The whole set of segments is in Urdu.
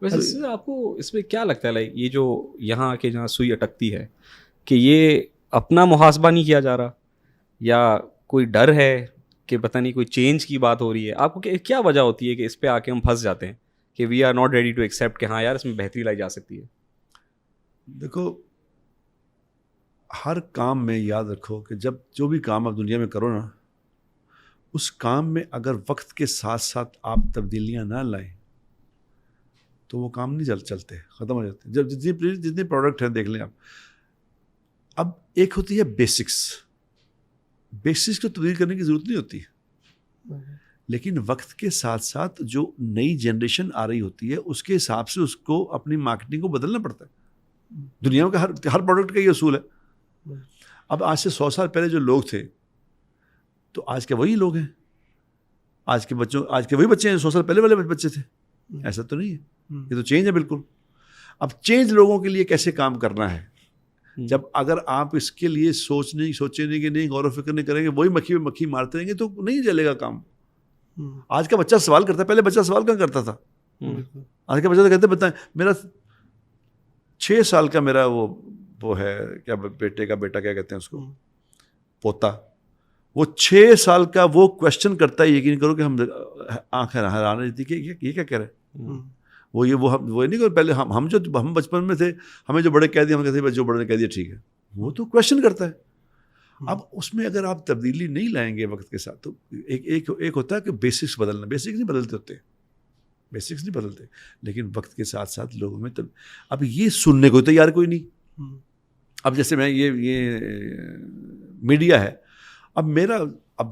ویسے آپ کو اس میں کیا لگتا ہے یہ جو یہاں آ کے جہاں سوئی اٹکتی ہے کہ یہ اپنا محاسبہ نہیں کیا جا رہا یا کوئی ڈر ہے کہ پتہ نہیں کوئی چینج کی بات ہو رہی ہے؟ آپ کو کیا وجہ ہوتی ہے کہ اس پہ آ کے ہم پھنس جاتے ہیں کہ we are not ready to accept کہ ہاں یار اس میں بہتری لائی جا سکتی ہے؟ دیکھو ہر کام میں یاد رکھو کہ جب جو بھی کام آپ دنیا میں کرو نا، اس کام میں اگر وقت کے ساتھ ساتھ آپ تبدیلیاں نہ لائیں تو وہ کام نہیں چلتے، ختم ہو جاتے. جب جتنے پروڈکٹ ہیں دیکھ لیں آپ. اب ایک ہوتی ہے بیسکس کو تبدیل کرنے کی ضرورت نہیں ہوتی، لیکن وقت کے ساتھ ساتھ جو نئی جنریشن آ رہی ہوتی ہے اس کے حساب سے اس کو اپنی مارکیٹنگ کو بدلنا پڑتا ہے. دنیا کا ہر پروڈکٹ کا یہ اصول ہے. اب آج سے 100 سال پہلے جو لوگ تھے تو آج کے وہی لوگ ہیں. آج کے وہی بچے ہیں 100 سال پہلے والے بچے تھے. ایسا تو نہیں ہے، یہ تو چینج ہے بالکل. اب چینج لوگوں کے لیے کیسے کام کرنا ہے؟ جب اگر آپ اس کے لیے سوچنے کے نہیں، غور و فکر نہیں کریں گے، وہی مکھی میں مکھی مارتے رہیں گے تو نہیں چلے گا کام. آج کا بچہ سوال کرتا ہے، پہلے بچہ سوال کہاں کرتا تھا. آج کا بچہ تو کہتے بتائیں میرا 6 سال کا میرا وہ ہے کیا بیٹے کا بیٹا کیا کہتے ہیں اس کو، پوتا، وہ 6 سال کا وہ کوشچن کرتا ہے. یقین کرو کہ ہم آنکھیں حیران رہی تھی کہ یہ کیا کہہ رہے ہیں. وہ نہیں کہ پہلے ہم بچپن میں تھے، ہمیں جو بڑے کہہ دیا ہم کہتے ہیں جو بڑے نے کہہ دیا ٹھیک ہے. وہ تو کوشچن کرتا ہے. اب اس میں اگر آپ تبدیلی نہیں لائیں گے وقت کے ساتھ تو ایک ہوتا ہے کہ بیسکس بدلنا. بیسکس نہیں بدلتے ہوتے، بیسکس نہیں بدلتے، لیکن وقت کے ساتھ ساتھ لوگوں میں اب یہ سننے کو تیار کوئی نہیں. اب جیسے میں یہ میڈیا ہے، اب میرا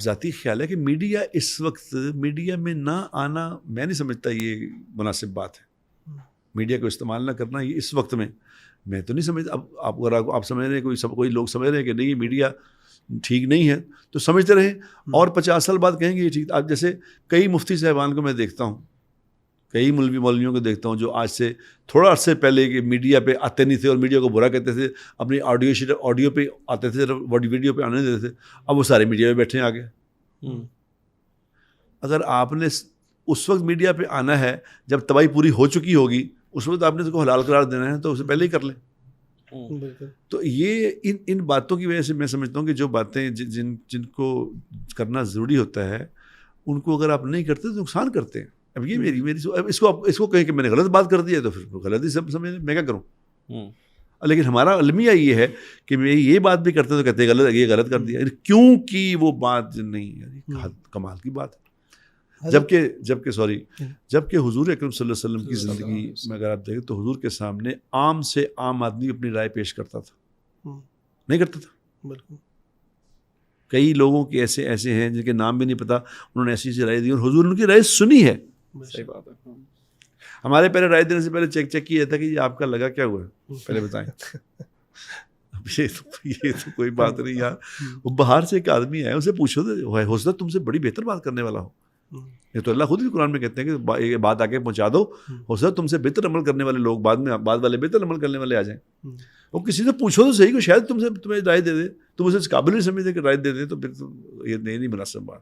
ذاتی خیال ہے کہ میڈیا اس وقت میڈیا میں نہ آنا میں نہیں سمجھتا یہ مناسب بات ہے. میڈیا کو استعمال نہ کرنا یہ اس وقت میں تو نہیں سمجھتا. اب اگر آپ سمجھ رہے ہیں کوئی لوگ سمجھ رہے ہیں کہ نہیں میڈیا ٹھیک نہیں ہے تو سمجھتے رہیں، اور 50 سال بعد کہیں گے یہ ٹھیک. اب جیسے کئی مفتی صاحبان کو میں دیکھتا ہوں، کئی مولویوں کو دیکھتا ہوں جو آج سے تھوڑا عرصے پہلے کہ میڈیا پہ آتے نہیں تھے اور میڈیا کو برا کہتے تھے، اپنی آڈیو پہ آتے تھے، ویڈیو پہ آنے دیتے تھے. اب وہ سارے میڈیا پہ بیٹھے ہیں آگے. اگر آپ نے اس وقت میڈیا پہ آنا ہے جب تباہی پوری ہو چکی ہوگی، اس وقت آپ نے اس کو حلال قرار دینا ہے تو اسے پہلے ہی کر لیں. تو یہ ان باتوں کی وجہ سے میں سمجھتا ہوں کہ جو باتیں جن کو کرنا ضروری ہوتا ہے ان کو اگر آپ نہیں کرتے تو نقصان کرتے ہیں. اب یہ میری اس کو کہیں کہ میں نے غلط بات کر دی ہے تو پھر غلط ہی سمجھ میں کیا کروں. لیکن ہمارا المیہ یہ ہے کہ میں یہ بات بھی کرتے تو کہتے غلط، یہ غلط کر دیا، کیونکہ وہ بات نہیں کمال کی بات ہے. جبکہ حضور اکرم صلی اللہ علیہ وسلم کی زندگی میں اگر آپ دیکھیں تو حضور کے سامنے عام سے عام آدمی اپنی رائے پیش کرتا تھا، نہیں کرتا تھا. بالکل کئی لوگوں کے ایسے ہیں جن کے نام بھی نہیں پتا، انہوں نے ایسی رائے دی اور حضور ان کی رائے سنی ہے. صحیح بات ہے. ہمارے پہلے رائے دینے سے پہلے چیک کیا جاتا کہ یہ آپ کا لگا کیا ہوا ہے پہلے بتائیں. یہ تو کوئی بات نہیں یار. وہ باہر سے ایک آدمی ہے، اسے پوچھو ہو سکتا تم سے بڑی بہتر بات کرنے والا ہو. یہ تو اللہ خود بھی قرآن میں کہتے ہیں کہ یہ بات آگے پہنچا دو، ہو سکتا تم سے بہتر عمل کرنے والے لوگ بعد والے بہتر عمل کرنے والے آ جائیں. وہ کسی سے پوچھو تو صحیح کہ شاید تمہیں رائے دے دے، تم اسے قابل نہیں سمجھتے کہ رائے دے دیں، تو پھر یہ نہیں مناسب بات.